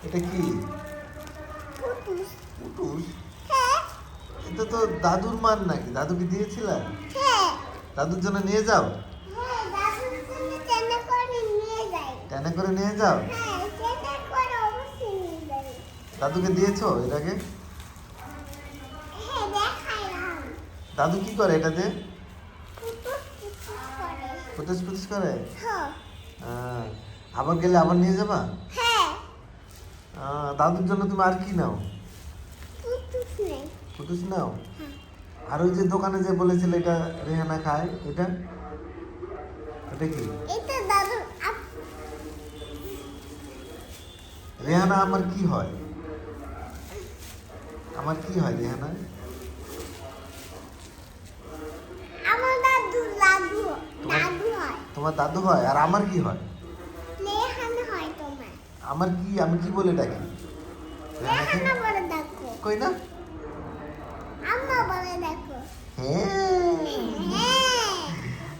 এটা কি? পুতুস। পুটুস? হ্যাঁ এটা তো দাদুর মার নাকি? দাদুকে দিয়েছিলা? হ্যাঁ দাদুর জন্য নিয়ে যাও? হ্যাঁ দাদুর জন্য টেনে করে নিয়ে যাই। টেনে করে নিয়ে যাও? হ্যাঁ টেনে করে অবশ্যই নিয়ে যাই। দাদুকে দিয়েছো এর আগে? হ্যাঁ দেখাইলাম। দাদু কি করে এটাতে? পুতুস পুতুস করে। পুটুস পুটুস করে? হ্যাঁ আবার গেলে আবার নিয়ে যাবা? হ্যাঁ দাদুর জন্য তুমি আর কি নাও? পুতুস নেই। পুটুস নাও? হ্যাঁ আর ওই যে দোকানে যে বলেছিলে এটা রেহানা খায়, এটা এটা কি? এটা দাদুর রেহানা আমার কি হয়? আমার কি হয় রেহানা? আমার দাদু দাদু তোমার- দাদু হয়। তোমার দাদু হয় আর আমার কি হয়? লেহানা হয় তোমার। আমার কি, আমি কি বলে ডাকি রেহানাকে? লেহানা বলে দেখো। কই না? আম্মা বলে দেখো। হ্যাঁ হ্যাঁ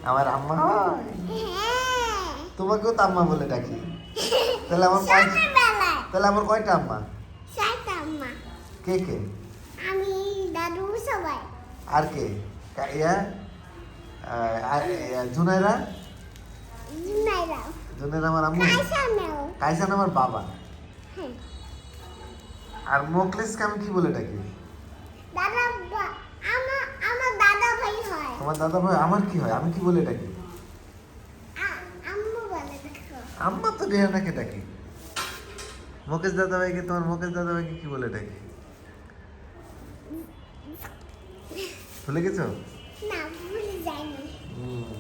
আমার আম্মা হয়। হ্যাঁ তোমাকেও তো আম্মা বলে ডাকি। তাহলে আমার কয়, ছোটবেলায় তাহলে আমার কয়টা আম্মা? চাইতা আম্মা। কে কে? আমি দাদু সবাই। আর কে? জুনাইরা? জুনাইরা জুনাইরা আমার আম্মু? কাইসা নেও। কাইসান আমার বাবা। হ্যাঁ আর মোকলেসকে আমি কি বলে ডাকি? দাদা আমার আমার দাদা ভাই হয়। তোমার দাদা ভাই আমার কি হয়, আমি কি বলে ডাকি? আম্মু বলে দেখো। আম্মা তো রেহানাকে ডাকি। মুকেশ দাদা ভাইকে, তোমার মুকেশ দাদা ভাইকে কি বলে ডাকি? ভুলে গেছো? না ভুলে যাইনি। হুম